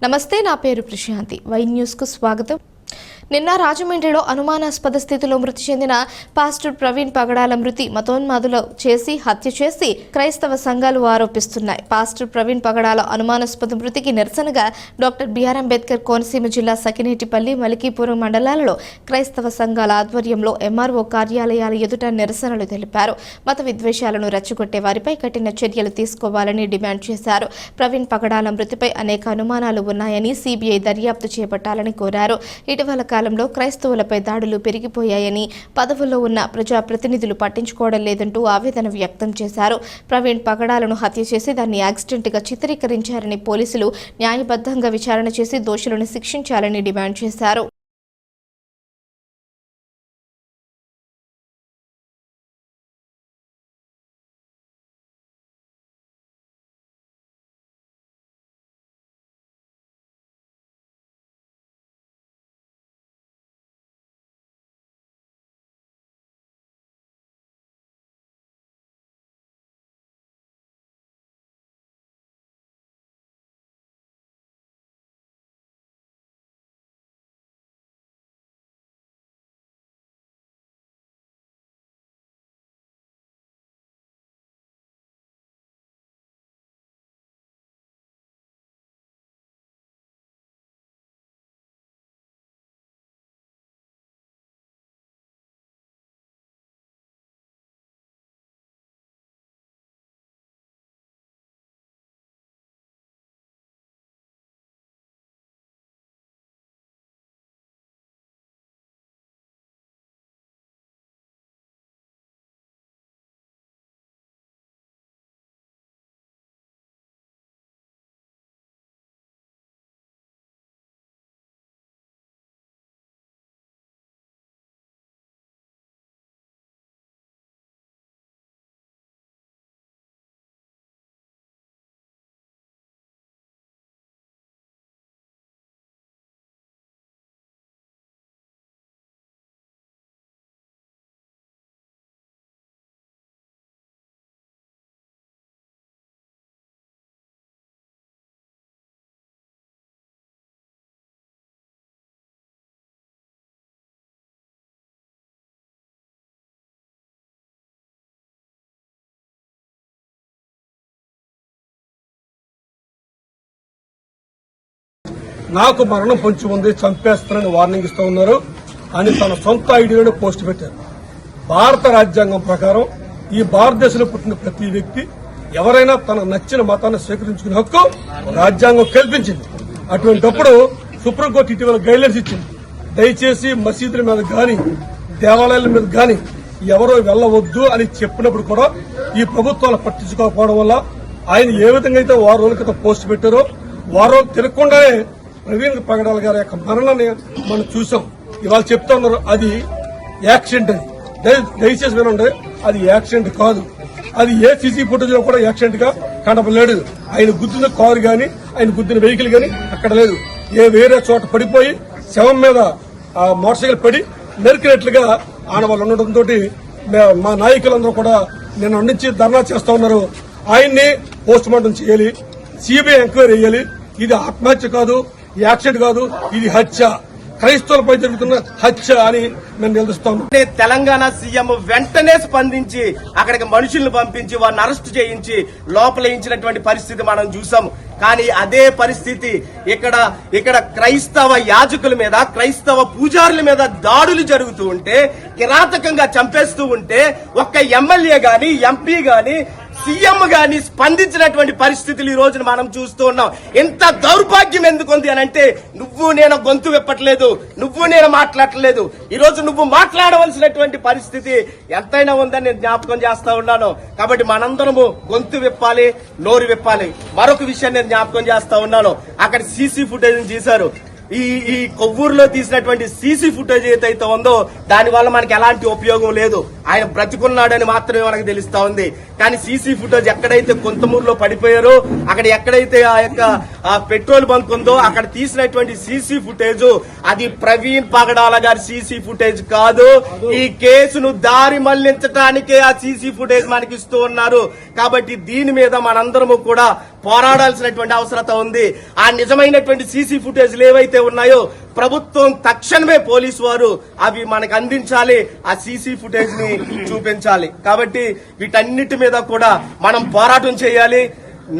నమస్తే, నా పేరు ప్రశాంతి. వై న్యూస్ కు స్వాగతం. నిన్న రాజమండ్రిలో అనుమానాస్పద స్థితిలో మృతి చెందిన పాస్టర్ ప్రవీణ్ పగడాల మృతి మతోన్మాదులు చేసి హత్య చేసి క్రైస్తవ సంఘాలు ఆరోపిస్తున్నాయి. పాస్టర్ ప్రవీణ్ పగడాల అనుమానాస్పద మృతికి నిరసనగా డాక్టర్ బిఆర్ అంబేద్కర్ కోనసీమ జిల్లా సకినేటిపల్లి, మలికీపురం మండలాలలో క్రైస్తవ సంఘాల ఆధ్వర్యంలో ఎంఆర్ఓ కార్యాలయాల ఎదుట నిరసనలు తెలిపారు. మత విద్వేషాలను రెచ్చగొట్టే వారిపై కఠిన చర్యలు తీసుకోవాలని డిమాండ్ చేశారు. ప్రవీణ్ పగడాల మృతిపై అనేక అనుమానాలు ఉన్నాయని సిబిఐ దర్యాప్తు చేపట్టాలని కోరారు. ఇటీవల కాలంలో క్రైస్తవులపై దాడులు పెరిగిపోయాయని, పదవుల్లో ఉన్న ప్రజాప్రతినిధులు పట్టించుకోవడం లేదంటూ ఆవేదన వ్యక్తం చేశారు. ప్రవీణ్ పగడాలను హత్య చేసి దాన్ని యాక్సిడెంట్గా చిత్రీకరించారని, పోలీసులు న్యాయబద్ధంగా విచారణ చేసి దోషులను శిక్షించాలని డిమాండ్ చేశారు. నాకు మరణం పొంచి ఉంది, చంపేస్తానని వార్నింగ్ ఇస్తూ ఉన్నారు అని తన సొంత ఐడియాలో పోస్ట్ పెట్టారు. భారత రాజ్యాంగం ప్రకారం ఈ భారతదేశంలో పుట్టిన ప్రతి వ్యక్తి ఎవరైనా తన నచ్చిన మతాన్ని స్వీకరించుకునే హక్కు రాజ్యాంగం కల్పించింది. అటువంటిప్పుడు సుప్రీంకోర్టు ఇటీవల గైడ్లైన్స్ ఇచ్చింది. దయచేసి మసీదుల మీద గాని, దేవాలయాల మీద గాని ఎవరో వెళ్లవద్దు అని చెప్పినప్పుడు కూడా ఈ ప్రభుత్వాలు పట్టించుకోకపోవడం వల్ల ఆయన ఏ విధంగా అయితే 6 రోజుల క్రితం పోస్ట్ పెట్టారో 6 రోజులు తిరగకుండానే ప్రవీణ్ పగడాల గారి యొక్క మరణాన్ని మనం చూసాం. ఇవాళ చెప్తా ఉన్నారు అది యాక్సిడెంట్ అని. దయచేసి వినండి, అది యాక్సిడెంట్ కాదు. అది ఏ సీసీ ఫుటేజ్ లో కూడా యాక్సిడెంట్ గా కనపడలేదు. ఆయన గుద్దిన కారు గాని, ఆయన గుద్దిన వెహికల్ గాని అక్కడ లేదు. వేరే చోట పడిపోయి శవం మీద మోటార్ సైకిల్ పడి నరికినట్లుగా ఆడవాళ్ళు ఉండటంతో మా నాయకులందరూ కూడా నిన్న నుంచి ధర్నా చేస్తా ఉన్నారు. ఆయన్ని పోస్ట్ మార్టం చేయాలి, సిబిఐ ఎంక్వైరీ చేయాలి. ఇది ఆత్మహత్య కాదు, యాక్సిడెంట్ కాదు, ఇది హత్య, క్రైస్తవులపై జరుగుతున్న హత్య అని మేము నిలదీస్తాము. తెలంగాణ సీఎం వెంటనే స్పందించి అక్కడికి మనుషులను పంపించి వారిని అరెస్ట్ చేయించి లోపలేయించినటువంటి పరిస్థితి మనం చూసాం. కానీ అదే పరిస్థితి ఇక్కడ క్రైస్తవ యాజకుల మీద, క్రైస్తవ పూజారుల మీద దాడులు జరుగుతూ ఉంటే, కిరాతకంగా చంపేస్తూ ఉంటే ఒక్క ఎమ్మెల్యే గాని, ఎంపీ గాని, సీఎం గాని స్పందించినటువంటి పరిస్థితులు ఈ రోజున మనం చూస్తూ ఉన్నాం. ఎంత దౌర్భాగ్యం ఎందుకుంది అని అంటే, నువ్వు నేను గొంతు విప్పట్లేదు, నువ్వు నేను మాట్లాడలేదు. ఈ రోజు నువ్వు మాట్లాడవలసినటువంటి పరిస్థితి ఎంతైనా ఉందని నేను జ్ఞాపకం చేస్తా ఉన్నాను. కాబట్టి మనందరము గొంతు విప్పాలి, నోరు విప్పాలి. మరొక విషయాన్ని నేను జ్ఞాపకం చేస్తా ఉన్నాను. అక్కడ సీసీ ఫుటేజ్ తీశారు. ఈ కొవ్వూరులో తీసినటువంటి సీసీ ఫుటేజ్ ఏదైతే ఉందో దాని వల్ల మనకి ఎలాంటి ఉపయోగం లేదు. ఆయన బ్రతికున్నాడని మాత్రమే మనకు తెలుస్తా ఉంది. కానీ సీసీ ఫుటేజ్ ఎక్కడైతే కొంతమూరులో పడిపోయారో, అక్కడ ఎక్కడైతే ఆ యొక్క పెట్రోల్ బంక్ ఉందో అక్కడ తీసినటువంటి సీసీ ఫుటేజ్ అది ప్రవీణ్ పగడాల గారి సీసీ ఫుటేజ్ కాదు. ఈ కేసును దారి మళ్లించడానికే ఆ సీసీ ఫుటేజ్ మనకి ఇస్తూ ఉన్నారు. కాబట్టి దీని మీద మనందరము కూడా పోరాడాల్సినటువంటి అవసరత ఉంది. ఆ నిజమైనటువంటి సీసీ ఫుటేజ్లు ఏవైతే ఉన్నాయో ప్రభుత్వం తక్షణమే పోలీసు వారు అవి మనకు అందించాలి, ఆ సీసీ ఫుటేజ్ ని చూపించాలి. కాబట్టి వీటన్నిటి మీద కూడా మనం పోరాటం చేయాలి.